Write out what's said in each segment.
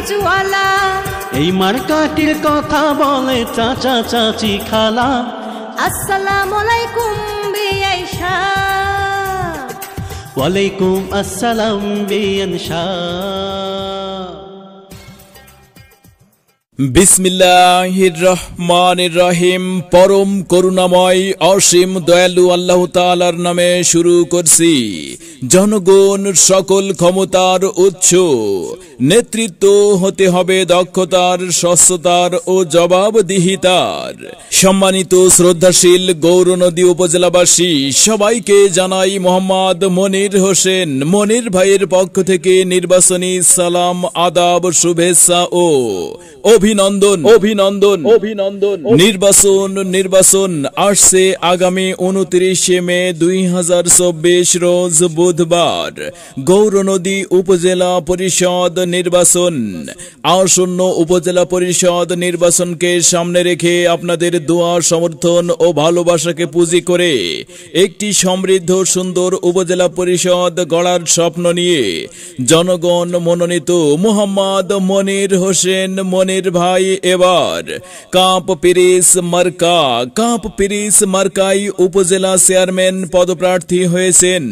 জুয়ালা। এই মার্কাটির কথা বলে চাচা চাচি খালা। আসসালামু আলাইকুম বিআই শাহ। ওয়ালাইকুম আসসালাম বিআই শাহ। বিসমিল্লাহির রহমানির রহিম। পরম করুণাময় অসীম দয়ালু আল্লাহ তাআলার নামে শুরু করছি। জনগণ সকল ক্ষমতার উৎস, নেতৃত্ব হতে হবে দক্ষতার, স্বচ্ছতার ও জবাবদিহিতার। সম্মানিত শ্রদ্ধাশীল গৌরনদী উপজেলাবাসী সবাইকে জানাই মোহাম্মদ মনির হোসেন মনির ভাইয়ের পক্ষ থেকে নির্বাচনী সালাম, আদাব, শুভেচ্ছা ও অভিনন্দন অভিনন্দন অভিনন্দন। নির্বাচন আসছে আগামী 29 মে 2024 রোজ বুধবার। গৌরনদী উপজেলা পরিষদ নির্বাচন। আসন্ন উপজেলা পরিষদ নির্বাচনকে সামনে রেখে আপনাদের দোয়া, সমর্থন ও ভালোবাসাকে পুঁজি করে একটি সমৃদ্ধ সুন্দর উপজেলা পরিষদ গড়ার স্বপ্ন নিয়ে জনগণ মনোনীত মোহাম্মদ মনির হোসেন মনির ভাই এবার কাপ পিরিস মার্কাই উপজেলা চেয়ারম্যান পদপ্রার্থী হয়েছেন।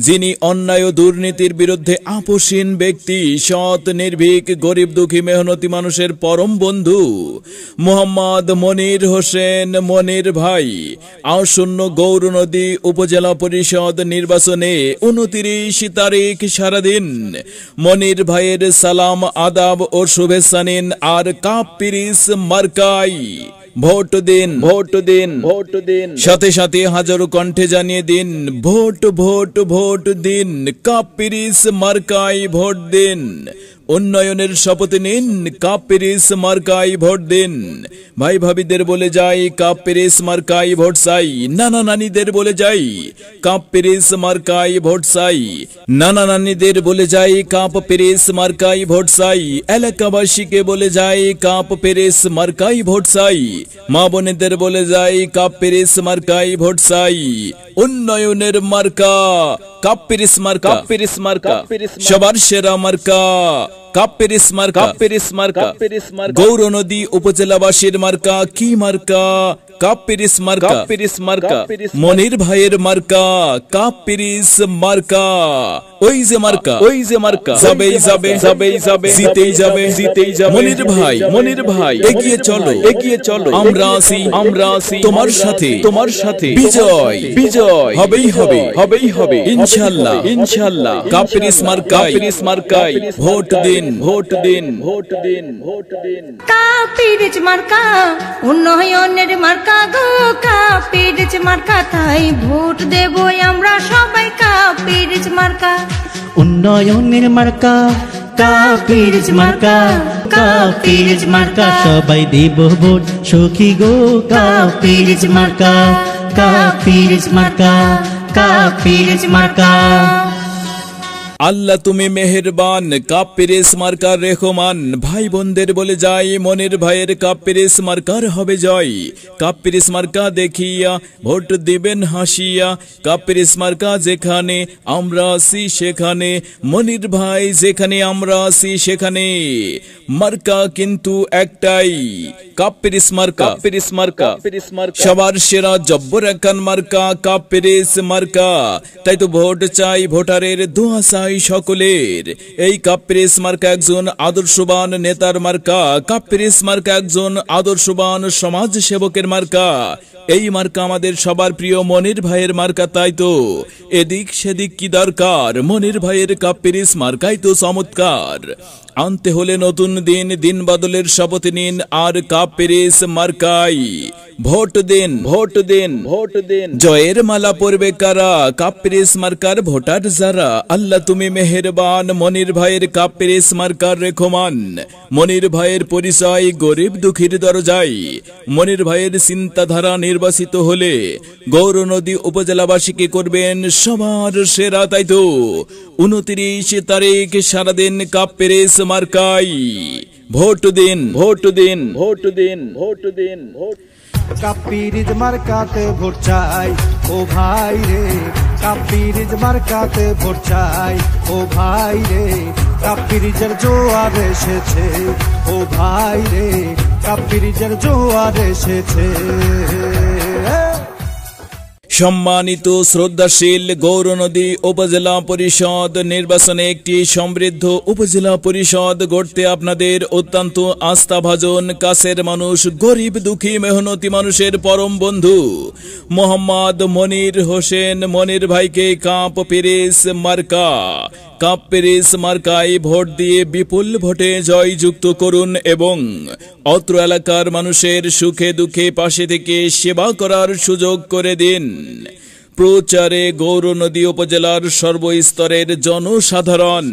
যিনি অন্যায় ও দুর্নীতির বিরুদ্ধে আপোষহীন ব্যক্তি, সৎ, নির্ভীক, গরিব দুঃখী মেহনতি মানুষের পরম বন্ধু মোহাম্মদ মনির হোসেন মনির ভাই আসন্ন গৌরনদী উপজেলা পরিষদ নির্বাচনে 29 তারিখ সারাদিন মনির ভাইয়ের সালাম, আদাব ও শুভেচ্ছা নিন আর কাপ পিরিস মার্কাই ভোট দিন, ভোট দিন, ভোট দিন। সাথে সাথে হাজারো কণ্ঠে জানিয়ে দিন, ভোট ভোট ভোট দিন, কাপ পিরিস মার্কাই ভোট দিন। উন্নয়নের শপথ নিন, কাপ পিরিস মার্কাই ভোট দিন। ভাই ভাবিদের বলে যাই, কাপ পিরিস মার্কাই ভোট চাই। নানা নানিদের বলে যাই, কাপ পিরিস মার্কাই ভোট চাই। নানা নানিদের বলে যাই, কাপ পিরিস মার্কাই ভোট চাই। এলাকাবাসীকে বলে যাই, কাপ পিরিস মার্কাই ভোট চাই। মা বোনেদের বলে যাই, কাপ পিরিস মার্কাই ভোট চাই। উন্নয়নের মার্কা কাপ পিরিস মার্কা, পিরিস মার্কা, সবার সেরা মার্কা কাপ পিরিস মার্কা, পিরিস মার্কা। গৌরনদী উপজেলাবাসীর মার্কা কি মার্কা? কাপ পিরিস মার্কা, পিরিস মার্কা। মনির ভাইয়ের মার্কা কাপ পিরিস মার্কা। ওই যে মার্কা, ওই যে মার্কা, যাবেই যাবে, যাবেই যাবে, জিতেই যাবে, জিতেই যাবে। মনির ভাই, মনির ভাই, এগিয়ে চলো, এগিয়ে চলো। আমরা আছি, আমরা আছি তোমার সাথে, তোমার সাথে। বিজয়, বিজয় হবেই হবে, হবেই হবে ইনশাআল্লাহ, ইনশাআল্লাহ। কাপ পিরিস মার্কা, পিরিস মার্কাই ভোট দিন, ভোট দিন, ভোট দিন, ভোট দিন। কাপ পিরিস মার্কা উন্নয়নের মার্কা গো, কাপ পিরিস মার্কা তাই ভোট দেব আমরা সবাই। কাপ পিরিস মার্কা উন্নয়নের মার্কা কাপ পিরিস মার্কা, কাপ পিরিস মার্কা সবাই দেব ভোট সখী গো। কাপ পিরিস মার্কা, কাপ পিরিস মার্কা, কাপ পিরিস মার্কা। আল্লাহ তুমি মেহেরবান, কাপ পিরিস মার্কার রেহমান। ভাই বোনদের বলে যাই, মনির ভাইয়ের কাপ পিরিস মার্কার হবে জয়। কাপ পিরিস মার্কা দেখিয়া ভোট দিবেন হাসিয়া। কাপ পিরিস মার্কা যেখানে আমরা আছি সেখানে, মনির ভাই যেখানে আমরা আছি সেখানে। মার্কা কিন্তু একটাই, কাপ পিরিস মার্কা, পিরিস মার্কা, পিরিস মার্কা। সবার সেরা জব্বর একখান মার্কা কাপ পিরিস মার্কা। তাই তো ভোট চাই, ভোটারের দোয়া চাই সকলের। এই কাপ পিরিস মার্কা একজন আদর্শবান নেতার মার্কা। কাপ পিরিস মার্কা একজন আদর্শবান সমাজ সেবকের মার্কা। এই মার্কা আমাদের সবার প্রিয় মনির ভাইয়ের মার্কা। তাই তো এদিক সেদিক কি দরকার, মনির ভাইয়ের কাপ পিরিস মার্কাই তো চমৎকার। আনতে হলে নতুন দিন, দিন বদলের শপথ নিন আর কাপ পিরিস মার্কাই ভোট দিন, ভোট দিন, ভোট দিন। জয়ের মালা পরবে কারা? কাপ পিরিস মার্কার ভোটার যারা। আল্লাহ তুমি মেহেরবান, মনির ভাইয়ের কাপ পিরিস মার্কার রেখমান। মনির ভাইয়ের পরিচয় গরিব দুঃখীর দরজায়। মনির ভাইয়ের চিন্তাধারা নির্বাচিত হলে গৌরনদী উপজেলাবাসীকে করবেন সবার সেরা। তাই তো 29 তারিখ সারাদিন কাপ পিরিস মার্কাই ভোট দিন, ভোট দিন, ভোট দিন, ভোট দিন, ভোট। কাপিরিজ মার্কাতে ভোট চাই ও ভাই রে, কাপিরিজ মার্কাতে ভোট চাই ও ভাই রে, কাপিরিজের জোয়ার এসেছে ও ভাই রে, কাপিরিজের জোয়ার এসেছে। সম্মানিত শ্রদ্ধাশীল গৌরনদী উপজেলা পরিষদ নির্বাচনে একটি সমৃদ্ধ উপজেলা পরিষদ গড়তে আপনাদের অত্যন্ত আস্থাভাজন কাছের মানুষ, গরিব দুঃখী মেহনতি মানুষের পরম বন্ধু মোহাম্মদ মনির হোসেন মনির ভাইকে কাপ পিরিজ মার্কায় ভোট দিয়ে বিপুল ভোটে জয়যুক্ত করুন এবং অত্র এলাকার মানুষের সুখে দুঃখে পাশে থেকে সেবা করার সুযোগ করে দিন। প্রচারে গৌরনদী উপজেলার সর্বস্তরের জনসাধারণ।